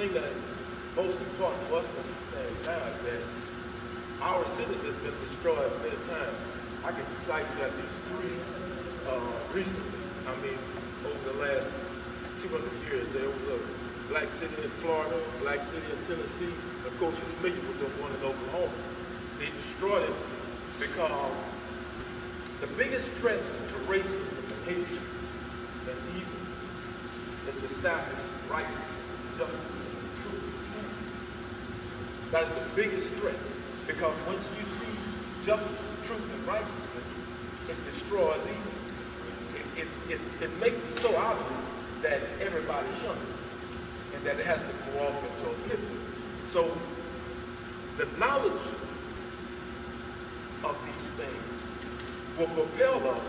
thing that most important for us to understand now is that our cities have been destroyed many times. I can cite you at least three recently. I mean, over the last 200 years, there was a black city in Florida, a black city in Tennessee. Of course, you're familiar with the one in Oklahoma. They destroyed it because the biggest threat to racism and hatred and evil is to establish righteousness, justice, and truth. That is the biggest threat, because once you see justice, truth, and righteousness, it destroys evil. It makes it so obvious that everybody shuns it, and that it has to go off into oblivion. So the knowledge of these things will propel us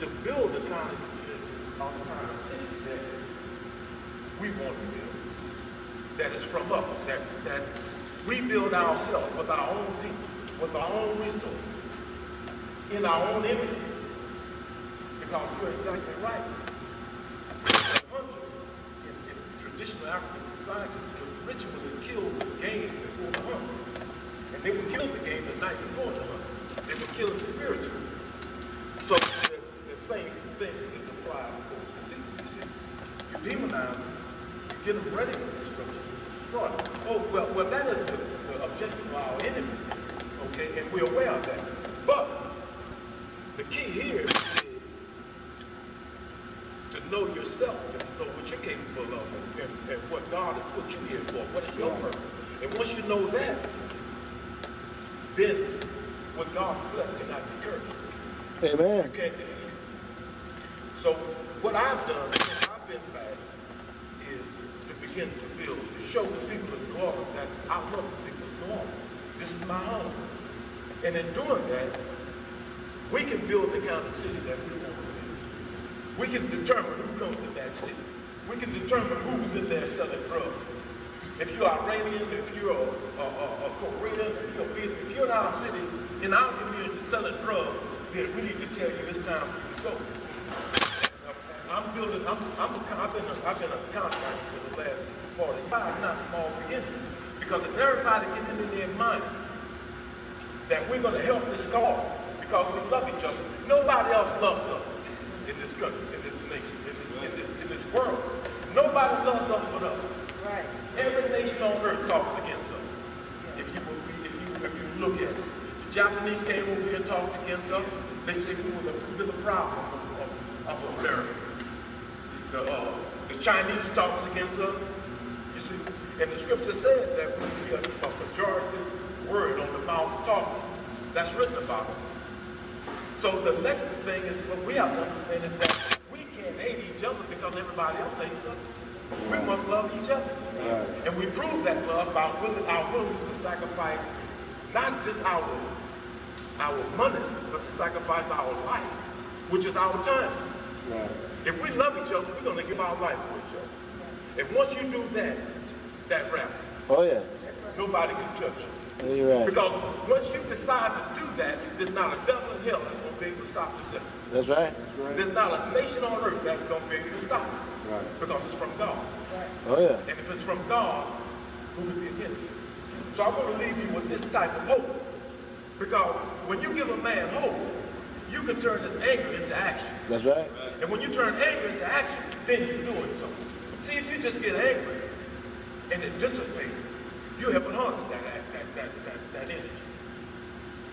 to build the kind of community, of the kind of city that we want to build, that is from us, that we build ourselves with our own people, with our own resources, in our own image. Because you're exactly right. In traditional African societies, the ritually killed the game before the hunt. And they would kill the game the night before the hunt. They would kill it spiritually. So the same thing is applied, of course, to people. You see, you demonize them, you get them ready for destruction, you destroy them. Oh, well, that is the objective of our enemy, okay, and we're aware of that. But the key here is to know yourself and know what you're capable of and what God has put you here for, what is your purpose. And once you know that, then what God blessed cannot be cursed. Amen. You can't deceive. So what I've done since I've been back is to begin to build, to show the people of New Orleans that I love the people of New Orleans. This is my home. And in doing that, we can build the kind of city that we want to build. We can determine who comes to that city. We can determine who's in there selling drugs. If you're Iranian, if you're a Korean, if you're in our city, in our community selling drugs, then we need to tell you it's time for you to go. I've been a contractor for the last 40 years. It's not small beginning. Because if everybody gets it in their mind that we're going to help this cause because we love each other, nobody else loves us in this country, in this nation, in this world. Nobody loves us but us. Right. Every nation on earth talks against us. If you look at it. The Japanese came over here and talked against us. They said we were the problem of America. The Chinese talks against us. You see, and the scripture says that we are a majority word on the mouth talking. That's written about us. So the next thing is what we have to understand is that we can't hate each other because everybody else hates us. We must love each other. Right. And we prove that love by our willingness to sacrifice not just our money, but to sacrifice our life, which is our time. Right. If we love each other, we're going to give our life for each other. And once you do that, that wraps it. Oh, yeah. Nobody can touch you. Yeah, you're right. Because once you decide to do that, there's not a devil in hell that's going to be able to stop this. That's right. There's not a nation on earth that's going to be able to stop it. Right. Because it's from God. Oh, yeah. And if it's from God, who can be against it? So I'm going to leave you with this type of hope. Because when you give a man hope, you can turn this anger into action. That's right. And when you turn anger into action, then you're doing something. See, if you just get angry and it dissipates, you haven't harnessed that energy.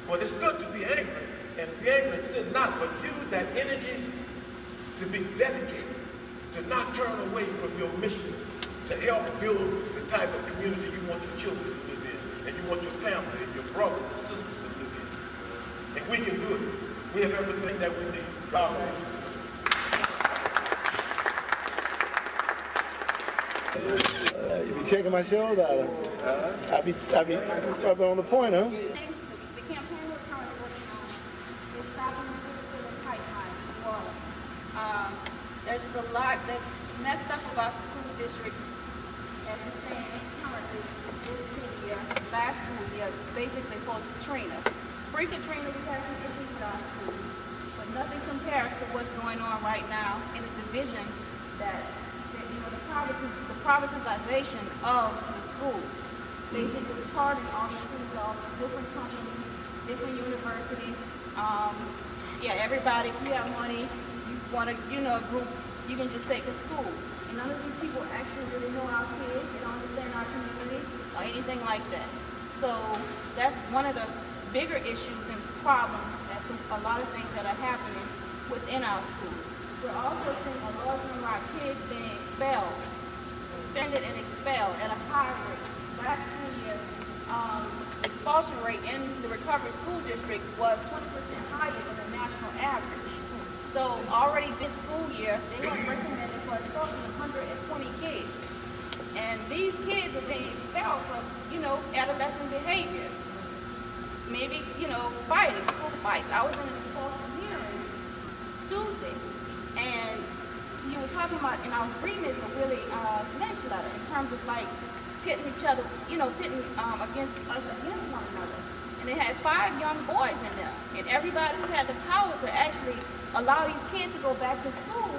But it's good to be angry, and be angry and sin not, but use that energy to be dedicated, to not turn away from your mission, to help build the type of community you want your children to live in, and you want your family and your brothers and sisters to live in. And we can do it. We have everything that we need. God bless you. You be checking my shows out. I be up on the point, huh? The campaign we're currently working on is stopping the pipeline in New Orleans. There's just a lot that's messed up about the school district, as we're saying currently this year, last school year, basically post Katrina. Pre-Katrina, we had some issues with our school, but nothing compares to what's going on right now in the division that the the privatization of the schools. Basically, charting all the schools, all the different companies, different universities. Yeah, everybody, if you have money, you want to, a group, you can just take a school. And none of these people actually really know our kids, they don't understand our community, or anything like that. So that's one of the bigger issues and problems. That's a lot of things that are happening within our schools. We're also seeing a large number of our kids being expelled, suspended and expelled at a high rate. Last school year, expulsion rate in the recovery school district was 20% higher than the national average. So already this school year, they were recommended for a total of 120 kids. And these kids are being expelled for, adolescent behavior. Maybe, fighting, school fights. I was in an expulsion hearing Tuesday, and you were talking about, and I was reading this, a really Lynch letter in terms of like pitting each other, pitting against one another. And they had 5 young boys in there, and everybody who had the power to actually allow these kids to go back to school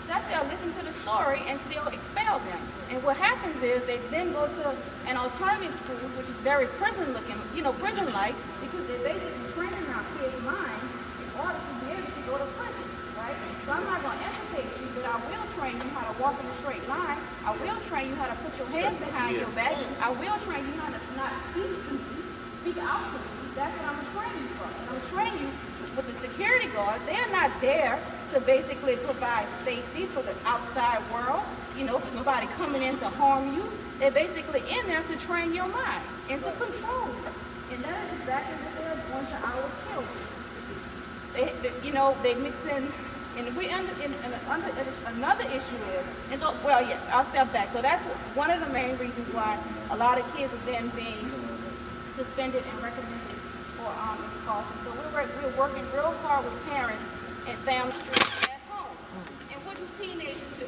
sat there, listened to the story, and still expelled them. And what happens is they then go to an alternative school, which is very prison-looking, prison-like, because they're basically training our kids' minds in order to be able to go to prison, right? So I'm not going to educate you, but I will train you how to walk in a straight line. I will train you how to put your hands behind your back. I will train you how to not speak out to me. That's what I'm going to train you for. And I'm training you with the security guards. They're not there to basically provide safety for the outside world, for nobody coming in to harm you. They're basically in there to train your mind and to control you. And that is exactly what they're doing to our children. They mix in, and another issue is, and so, I'll step back. So that's one of the main reasons why a lot of kids are then being suspended and recommended for expulsion. So we're working real hard with parents and families at home. And what do teenagers do?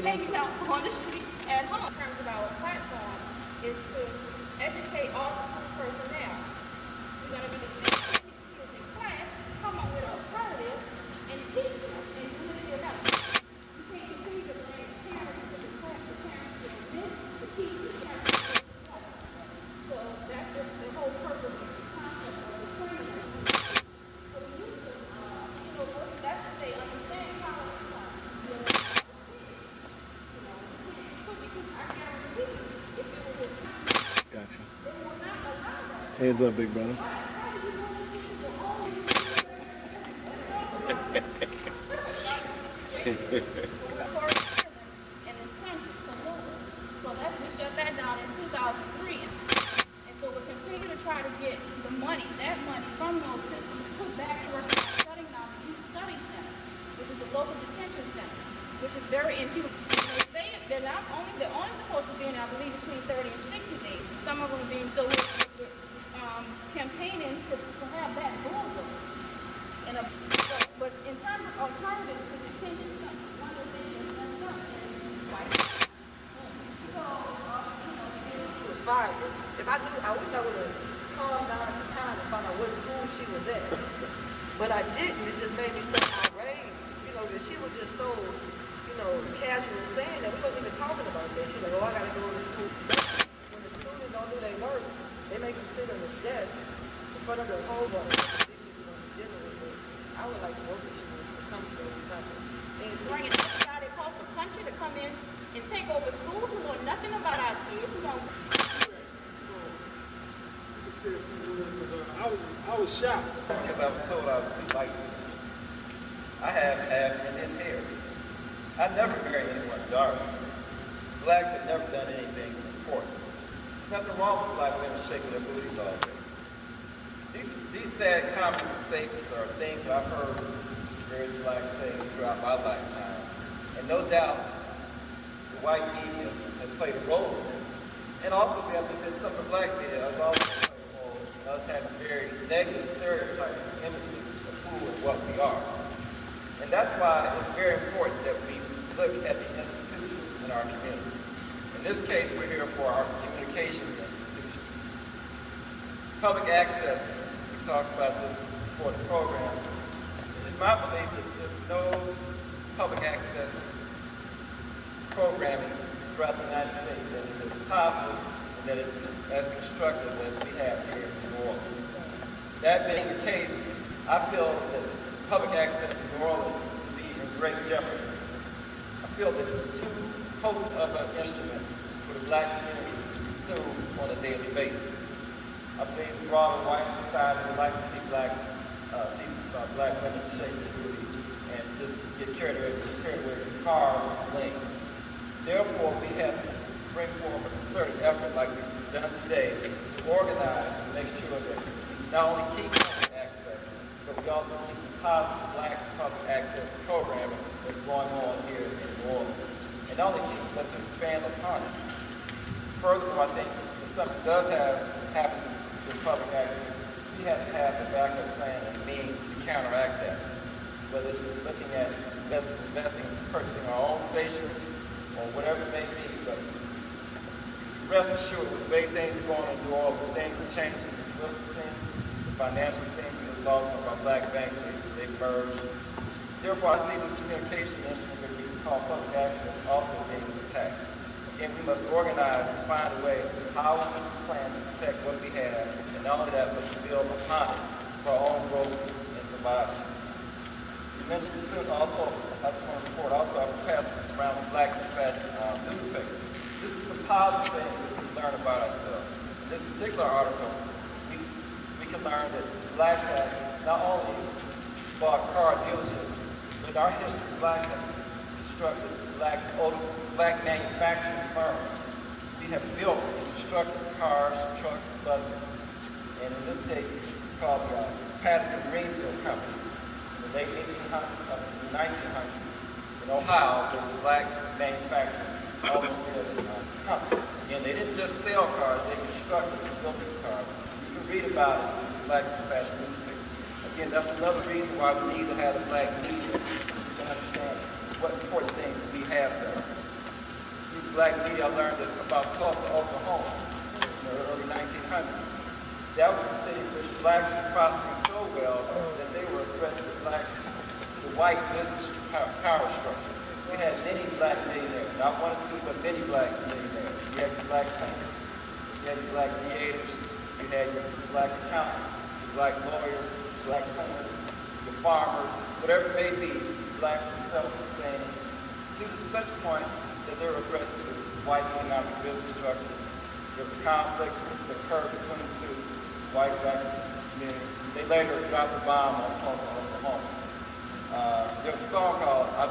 Hanging out on the street at home. In terms of our platform is to educate all the school personnel. We're going to be the same kids in class, come up with alternatives, and teach them and do it together. You can't continue to blame the parents for the class, the parents to admit the teachers, the parents. So that's the whole purpose of the concept of the training. So the youth, that's what they understand how it's done. Gotcha. Hands up, big brother. In this country to move. So we shut that down in 2003. And so we'll continue to try to get that money from those systems put back to work studying now the Youth Study Center, which is the local detention center, which is very inhuman. They're only supposed to be in, I believe, between 30 and 60 days. Some of them being so we're campaigning to have that moved. But in terms of alternatives to detention center, one of the things that's messed up is white. So, Fire. If I knew, I wish I would have calmed down at the time and found out what school she was at. But I didn't. It just made me so outraged, that she was just so, casual saying that. We wasn't even talking about that. She's like, I got to go to school. When the students don't do their work, they make them sit on the desk in front of the whole bunch of dealing with it. I would like to work with you when it comes to those type of things. bringing everybody across the country to come in and take over schools who know nothing about our kids, who don't. I was shocked. Because I was told I was too light. I have half Indian hair. I never married anyone dark. Blacks have never done anything important. There's nothing wrong with black women shaking their booties all day. These sad comments and statements are things that I've heard various blacks say throughout my lifetime. And no doubt, the white media has played a role in this. And also, we have to admit some of the black media has also played a role in us having very negative stereotypes and images of who and what we are. And that's why it's very important that we look at the institutions in our community. In this case, we're here for our communications institution. Public access, we talked about this before the program. It's my belief that there's no public access programming throughout the United States that is as powerful and that is as constructive as we have here in New Orleans. That being the case, I feel that public access in New Orleans will be in great jeopardy. I feel that it's too potent of an instrument for the black community to consume on a daily basis. I believe the broader white society would like to see black women shake the booty and just get carried away with cars and bling. Therefore, we have to bring forward a concerted effort like we've done today to organize and make sure that we not only keep public access, but we also keep the positive black public access programming that's going on here in New Orleans. And not only keep it, but to expand upon it. Furthermore, I think if something does happen to public access, we have to have a backup plan and means to counteract that. Whether it's looking at investing, purchasing our own stations, or whatever it may be. So rest assured, with the way things are going in New Orleans, things are changing. The political scene, the financial scene, because lost one of our black banks, they've merged. Therefore, I see this communication instrument that we call public access also being attacked. Again, we must organize and find a way how we plan to protect what we have, and not only that, but to build upon it for our own growth and survival. You mentioned soon also, I just want to report also, I passed around the Black Dispatch newspaper. This is some positive things that we can learn about ourselves. In this particular article, we can learn that blacks have not only bought car dealerships, but in our history, blacks have constructed black manufacturing firms. We have built and constructed cars, trucks, and buses. And in this case, it's called the Patterson Greenfield Company. In the late 1800s, up to the 1900s, in Ohio, there was a black manufacturing automobile company. And they didn't just sell cars, they constructed and built these cars. You can read about it in the Black Dispatch newspaper. Again, that's another reason why we need to have the black media to understand what important things we have done. Through the black media, I learned about Tulsa, Oklahoma in the early 1900s. That was a city in which blacks were prospering so well that they were a threat to the white business power structure. We had many black millionaires, not one or two, but many black millionaires. You had your black painters, you had your black theaters, you had your black accountants, your black lawyers, your black painters, your farmers, whatever it may be, blacks were self-sustaining to such a point that they were a threat to the white economic business structure. There was a conflict that occurred between the two, white black communities. They later dropped the bomb on Tulsa, Oklahoma. There was a song called I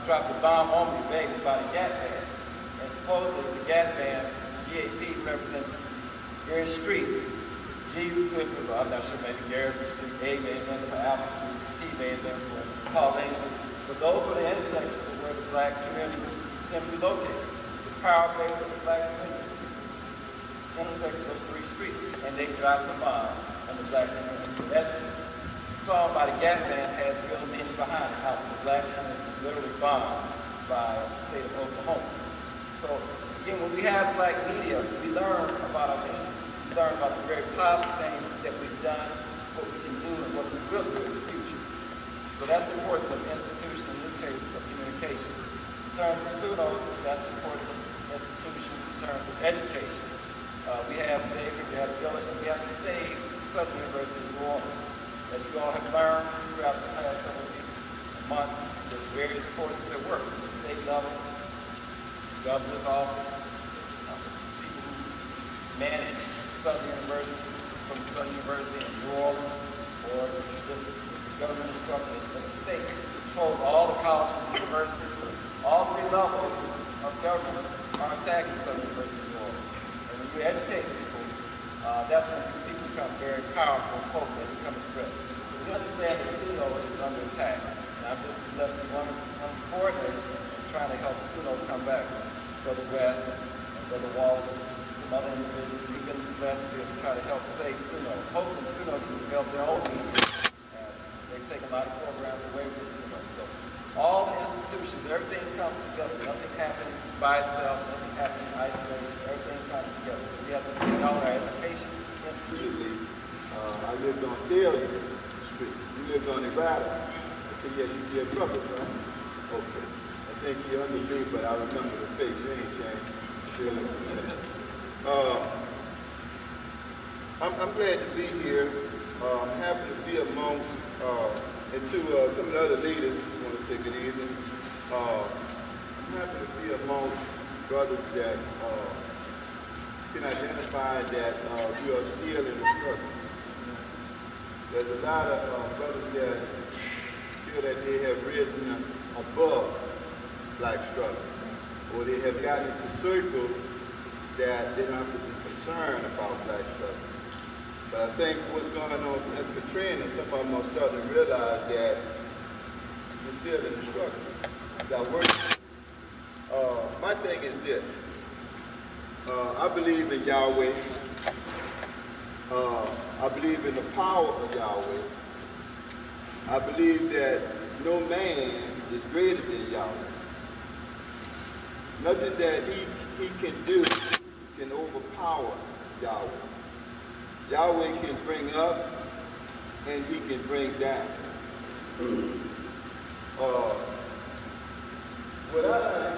Dropped the Bomb on Me, Baby by the Gap Band. And supposedly the Gap Band, GAP, represented various streets. G stood for, I'm not sure, maybe Garrison Street, A may have been for Apple Street, T may have been for Pauline Street. But those were the intersections where the black community was simply located. The power base of the black community intersected those three streets, and they dropped the bomb on the black community. So that song by the Gap Band has real meaning behind it, how the black community was literally bombed by the state of Oklahoma. So again, when we have black media, we learn about our history. We learn about the very positive things that we've done, what we can do, and what we will do in the future. So that's the importance of institutions, in this case, of communication. In terms of SUNO, that's the importance of institutions in terms of education. We have Xavier, we have Dillard, and we have to save Southern University of New Orleans. As you all have learned throughout the past several weeks and months, there's various forces at work at the state level, the governor's office, people who manage Southern University, from Southern University in New Orleans, or just the government structure of the state, control all the colleges and universities. All three levels of government are attacking Southern University of New Orleans. And when you educate people, that's when people become very powerful and potent. They become a threat. So we understand that SUNO is under attack. And I've just left one coordinator trying to help SUNO come back. Brother West and Brother Walter, some other individuals. We've been blessed to be able to try to help save SUNO. Hopefully SUNO can develop their own media. They've taken a lot of programs away from SUNO. So all the institutions, everything comes together. Nothing happens by itself. Nothing happens in isolation. Everything comes together. So we have to see all our education. I lived on Daly Street. You lived on Nevada. Okay, yes, you did brothers, right? Okay. think you're under me, but I remember the face. You ain't changed. Still look the same. I'm glad to be here. I'm happy to be amongst, and to some of the other leaders, I want to say good evening. I'm happy to be amongst brothers that can identify that we are still in the struggle. There's a lot of brothers that feel that they have risen above black struggle, or they have gotten into circles that they don't have to be concerned about black struggle. But I think what's going on since Katrina, some of them are starting to realize that we're still in the struggle. That work. My thing is this. I believe in Yahweh. I believe in the power of Yahweh. I believe that no man is greater than Yahweh. Nothing that he can do can overpower Yahweh. Yahweh can bring up and he can bring down. What I like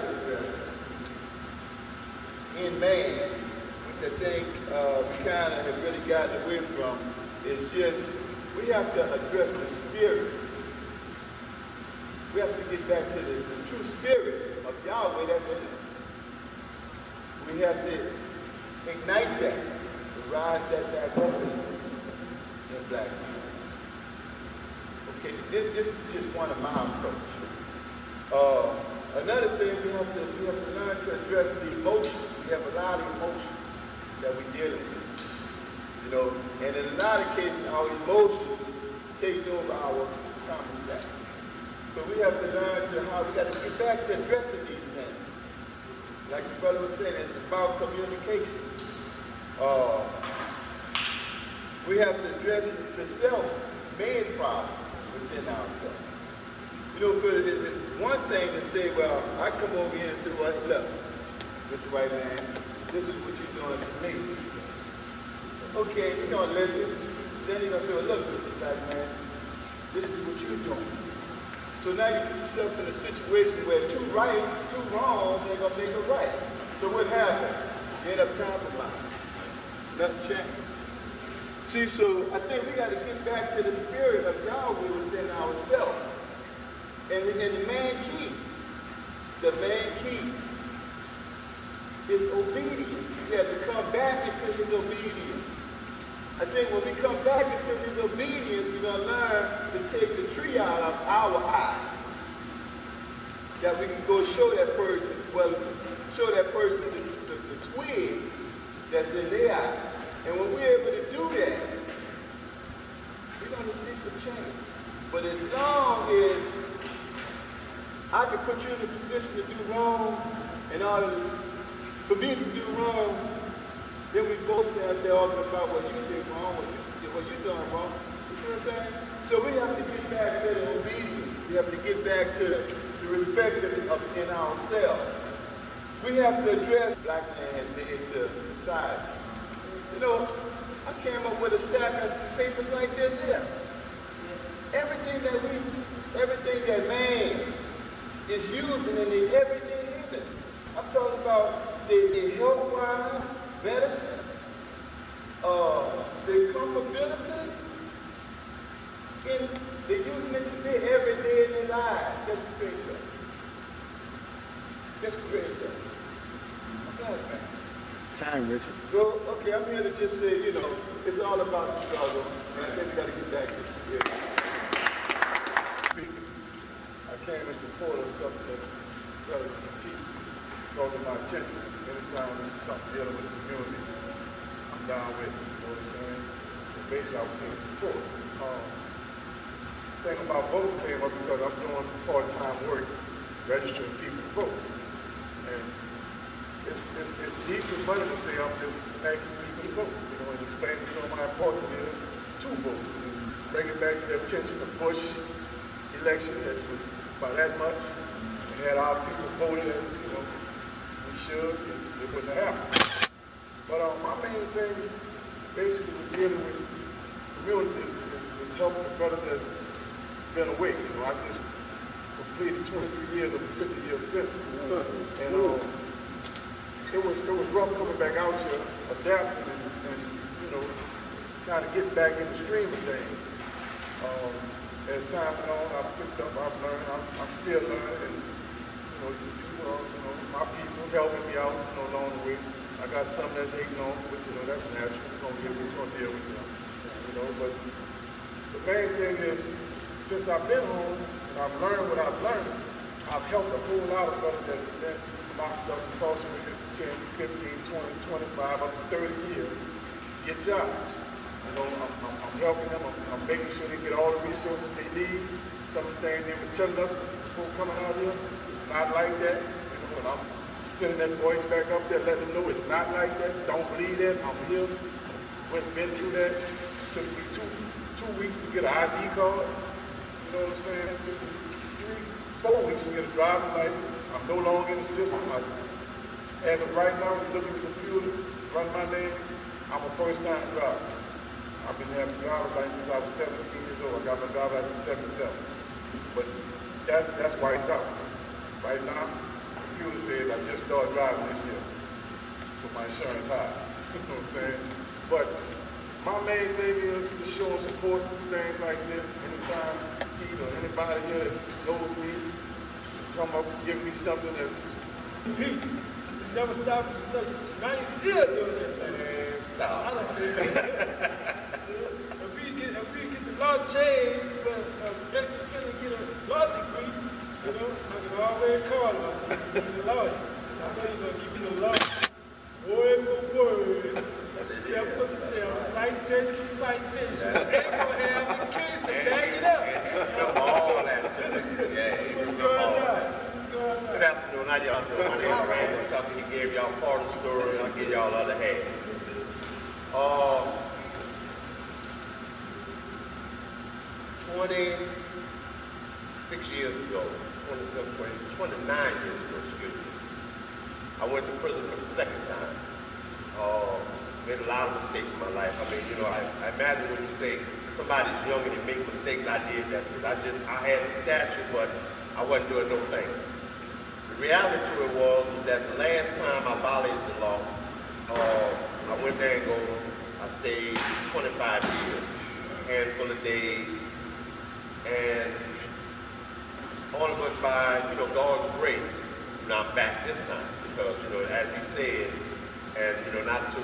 in man, which I think we kind of have really gotten away from, is just we have to address the spirit. We have to get back to the true spirit of Yahweh that's in us. We have to ignite that, to rise that back up in black people. Okay, this is just one of my approach. Another thing we have to learn to address the emotions. We have a lot of emotions that we're dealing with. You know, and in a lot of cases our emotions takes over our common sense. So we have to learn how we got to get back to addressing these things. Like the brother was saying, it's about communication. We have to address the self-made problem within ourselves. You know, because it's one thing to say, well, I come over here and say, well, look, Mr. White Man, this is what you're doing to me. Okay, you're going to listen. Then you're going to say, well, look, Mr. Black Man, this is what you're doing. So now you put yourself in a situation where two rights, two wrongs, they're going to make a right. So what happened? You end up compromising. Nothing changed. See, so I think we got to get back to the spirit of Yahweh within ourselves. And the man key is obedience. We have to come back into his obedience. I think when we come back into his obedience, we're going to learn to take the tree out of our eyes. That we can go show that person the twig that's in their eye. And when we're able to do that, we're going to see some change. But as long as I can put you in a position to do wrong, in order for me to do wrong, then we both stand there arguing about what you did wrong, what you done wrong. You see what I'm saying? So we have to get back to the obedience. We have to get back to the respect in ourselves. We have to address black man did to society. You know, I came up with a stack of papers like this here. Everything that man is using in the everyday living. I'm talking about the health-wise, medicine, the comfortability, and they're using it today every day in their lives. Let's create that. Let's create that. I'm glad, man. Time, Richard. So, okay, I'm here to just say, you know, it's all about the struggle, and I think we got to get back to the spirit. I came in support of something that Brother Pete brought to my attention. Anytime this is something dealing with the community, I'm down with it, you know what I'm saying? So basically, I was here to support. The thing about voting came up because I'm doing some part-time work registering people to vote. And it's decent money to say I'm just asking people to vote, you know, and explaining to them how important it is to vote. And bring it back to their attention, the Bush election that was by that much, and had our people voted as, you know, we should, and it wouldn't have happened. But my main thing basically was dealing with communities is helping the brothers that's been away. You know, I just completed 23 years of a 50-year sentence. And it was rough coming back out here, adapting and kind of getting back in the stream of things. As time went on, I've picked up, I've learned, I'm still learning, and my people helping me out, along the way. I got some that's hating on, but that's natural. We're gonna deal with them, But the main thing is, since I've been home and I've learned what I've learned, I've helped a whole lot of brothers that's been locked up incarcerated 10, 15, 20, 25, up to 30 years, get jobs. I'm helping them. I'm making sure they get all the resources they need. Some of the things they was telling us before coming out here, it's not like that. And I'm sending that voice back up there, letting them know it's not like that. Don't believe that. I'm here. Been through that. It took me two weeks to get an ID card. You know what I'm saying? It took me 4 weeks to get a driver's license. I'm no longer in the system. As of right now, you look at the computer, run my name, I'm a first-time driver. I've been having a driver's license since I was 17 years old. I got my driver's license in 77. But that's wiped out. Right now, the computer says I just started driving this year. So my insurance high. You know what I'm saying? But my main thing is to show support through things like this. Anytime Pete or anybody here that knows me, come up and give me something that's Pete, you never stopped. Now you still doing that thing. Man, stop. If we get the law changed, but gonna get a law degree, I can always call him. The lawyer. I know he's gonna give me the law. Word for word, step for step, citation for citation. Ain't gonna have the case to back it up. All that too. Yeah, That's he what's remember going all on. that. Good afternoon. How y'all doing? My name is Randall Tucker. He gave y'all part of the story. I'll give y'all the other half. 26 years ago, 29 years ago, excuse me, I went to prison for the second time. Made a lot of mistakes in my life. I mean, I imagine when you say somebody's young and they make mistakes, I did that because I had the stature, but I wasn't doing no thing. The reality to it was that the last time I violated the law, I went there and I stayed 25 years, a handful of days, and only but by, God's grace, I'm back this time because, as he said, and, not to,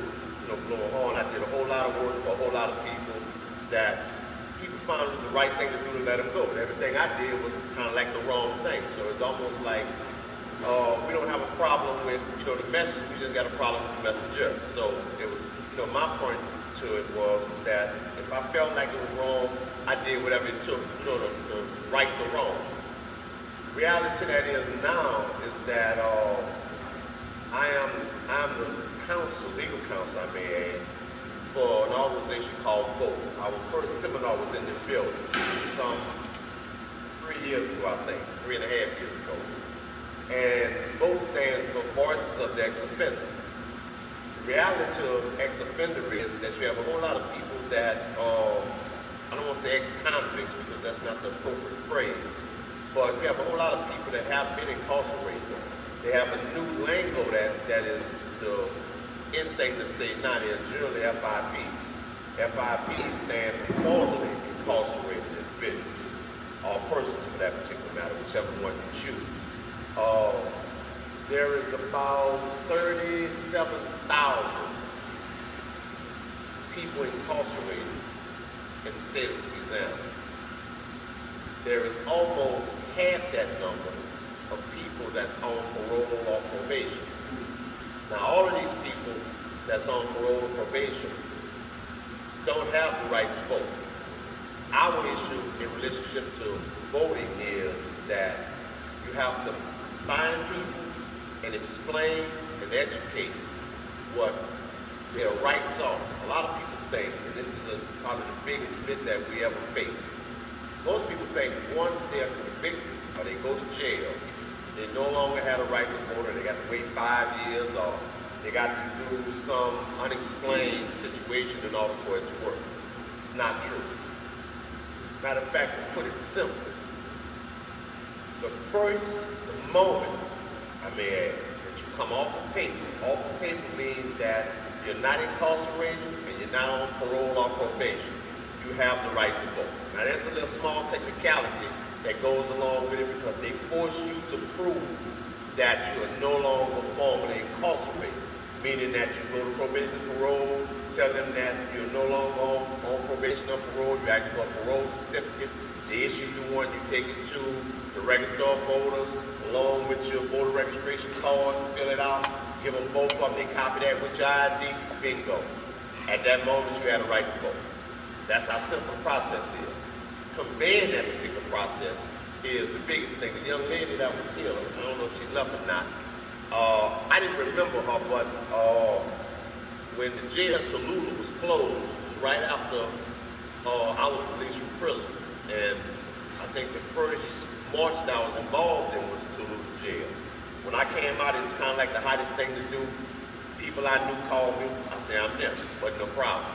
blow a horn, I did a whole lot of work for a whole lot of people that people found it the right thing to do to let them go. And everything I did was kind of like the wrong thing. So it's almost like we don't have a problem with, the message, we just got a problem with the messenger. So it was, my point to it was that if I felt like it was wrong, I did whatever it took, to right the wrong. Reality to that is now is that I'm the legal counsel, I may add, for an organization called VOTE. Our first seminar was in this building some 3 years ago, I think, 3.5 years ago. And VOTE stands for Voices of the Ex-Offender. The reality to ex-offender is that you have a whole lot of people that, I don't want to say ex-convicts because that's not the appropriate phrase, but we have a whole lot of people that have been incarcerated. They have a new lingo that is the in thing to say now is generally FIPs. FIPs stand for formerly incarcerated individuals, or persons for that particular matter, whichever one you choose. There is about 37,000 people incarcerated in the state of Louisiana. There is almost half that number of people that's on parole or probation. Now, all of these people that's on parole or probation don't have the right to vote. Our issue in relationship to voting is that you have to find people and explain and educate what their rights are. A lot of people think, and this is probably the biggest myth that we ever face, most people think once they're convicted or they go to jail, they no longer have a right to vote, or they got to wait 5 years, or they got to do some unexplained situation in order for it to work. It's not true. Matter of fact, to put it simply, the moment, I may add, that you come off the paper means that you're not incarcerated and you're not on parole or probation. You have the right to vote. Now there's a little small technicality that goes along with it because they force you to prove that you are no longer formally incarcerated, meaning that you go to probation and parole, tell them that you're no longer on probation or parole, you ask for a parole certificate, they issue you one, you take it to the register of voters, along with your voter registration card, fill it out, give them both of them, they copy that with your ID, bingo. At that moment, you had a right to vote. That's how simple the process is. Conveying that particular process is the biggest thing. The young lady that was killed, I don't know if she left or not, I didn't remember her, but when the jail in Tallulah was closed, it was right after I was released from prison. And I think the first march that I was involved in was Tallulah jail. When I came out, it was kind of like the hottest thing to do. People I knew called me. I said, I'm there. Wasn't no problem.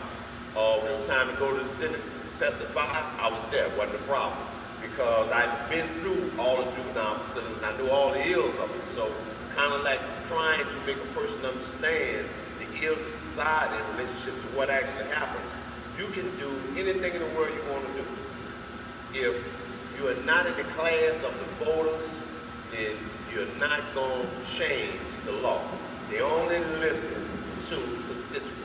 When it was time to go to the Senate to testify, I was there. Wasn't a problem. Because I'd been through all the juvenile facilities and I knew all the ills of it. So kind of like trying to make a person understand the ills of society in relationship to what actually happens. You can do anything in the world you want to do. If you are not in the class of the voters, then you're not going to change the law. They only listen to constituents.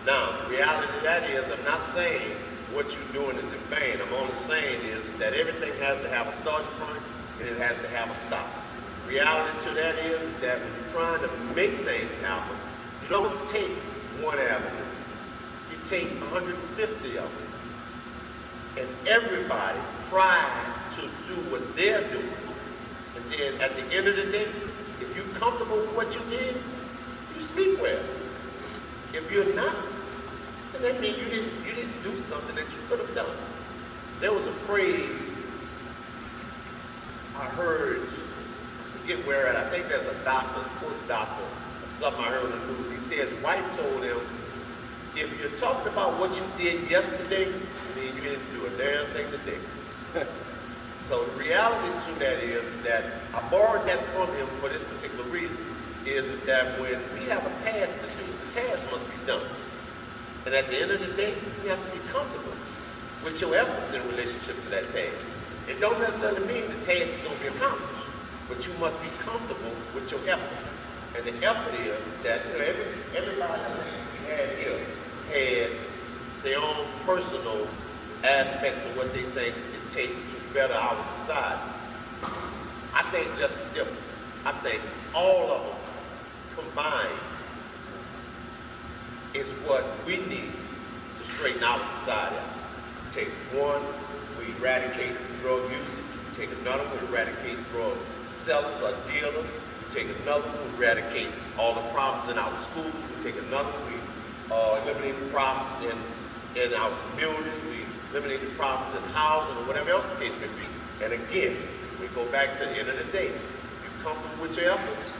Now, the reality of that is, I'm not saying what you're doing is in vain. I'm only saying is that everything has to have a starting point and it has to have a stop. Reality to that is that when you're trying to make things happen, you don't take one avenue. You take 150 of them. And everybody trying to do what they're doing. And then at the end of the day, if you're comfortable with what you did, you sleep well. If you're not, then that means you didn't do something that you could have done. There was a phrase I heard, I forget where at, I think there's a doctor, sports doctor, or something I heard on the news. He said his wife told him, if you talked about what you did yesterday, then you didn't do a damn thing today. So the reality to that is that I borrowed that from him for this particular reason, is that when we have a task to do, the task must be done. And at the end of the day, you have to be comfortable with your efforts in relationship to that task. It don't necessarily mean the task is going to be accomplished, but you must be comfortable with your effort. And the effort is that everybody we had here had their own personal aspects of what they think it takes to better our society. I think just different. I think all of them combined is what we need to straighten our society out. Take one, we eradicate drug usage. We take another, we eradicate drug sellers or dealers. We take another, we eradicate all the problems in our schools. We take another, we eliminate the problems in our community. We eliminate the problems in housing or whatever else the case may be. And again, we go back to the end of the day. If you're comfortable with your efforts,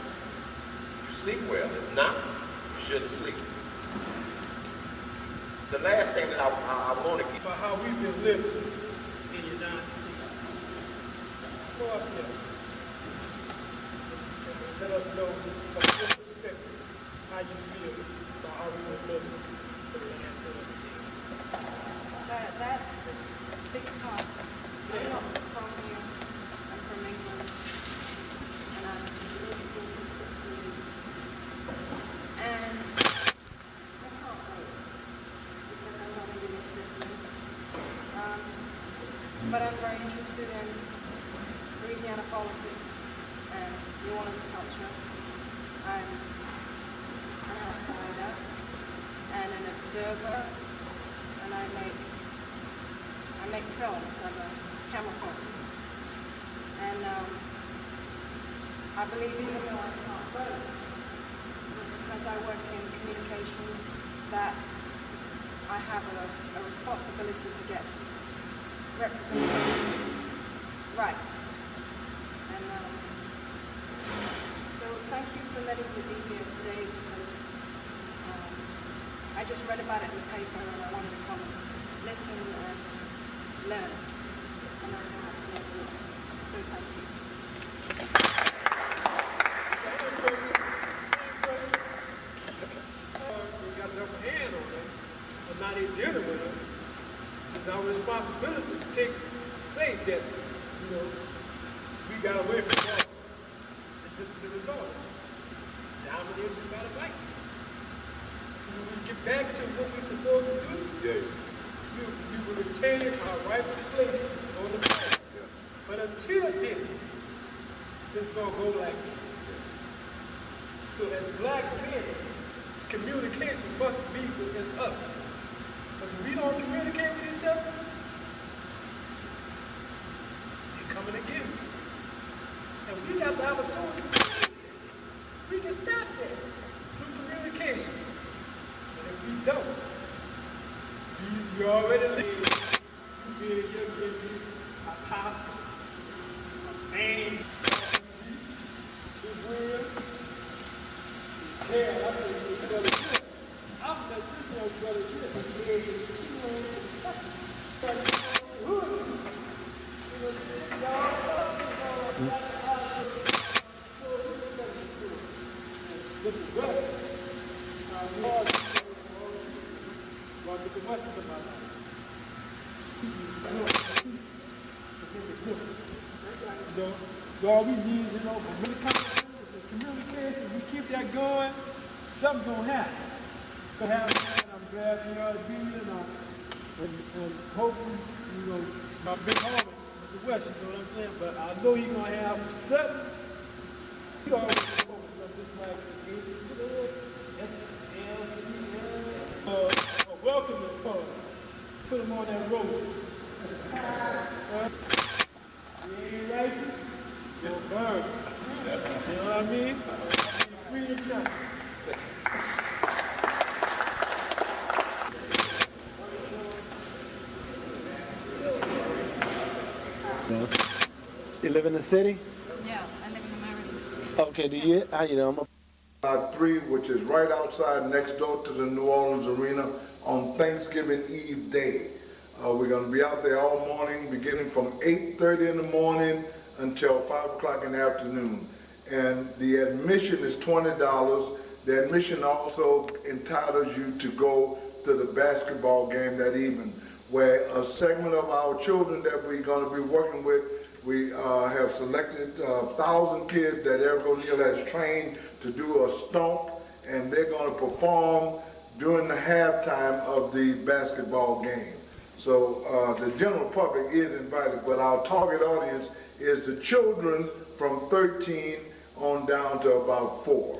you sleep well. If not, you shouldn't sleep. The last thing that I want to keep About how we've been living in the United States. Go up there. And let us know from your perspective how you feel about how we've been living for the last 30 years. That's a big task. I'm not from here. I'm from England. And I'm really And I can't wait because I'm not a English citizen. But I'm very interested in Louisiana politics and New Orleans culture. I'm an outsider and an observer, and I make films. I'm a camera person. And I believe even though I can't vote, because I work in communications, that I have a responsibility to get representation right. And so thank you for letting me be here today, because I just read about it in the paper and I wanted to come and listen and learn. And I know I can learn. So thank you. how they dealing with them, it's our responsibility to say that, you know, we got away from God. And this is the result. Domination by the white. So when we get back to what we're supposed to do, we will retain our rightful place on the planet. Yes. But until then, it's going to go like this. So as black men, communication must be within us. Because if we don't communicate with each other, they're coming to get you. And we got the opportunity. We can stop that through communication. And if we don't, you already live. You be a apostle, a man, the will, the care. I'm going to this brother here. I'm going to this brother all we need, you know, communication, we keep that going, something's going to happen. I'm glad you all be here now. And hopefully, you know, my big homie, Mr. West, you know what I'm saying? But I know he's going to have something. He always focus on just like a welcoming party. Put him on that road. You ain't righteous, you'll burn. You know what I mean? Free to jump. You live in the city? Yeah, I live in America. Okay, do you, how you know? Lot 3, which is right outside next door to the New Orleans Arena on Thanksgiving Eve day. We're going to be out there all morning, beginning from 8:30 in the morning until 5 o'clock in the afternoon. And the admission is $20. The admission also entitles you to go to the basketball game that evening, where a segment of our children that we're going to be working with, we have selected 1,000 kids that Eric O'Neal has trained to do a stomp, and they're going to perform during the halftime of the basketball game. So the general public is invited, but our target audience is the children from 13 on down to about 4.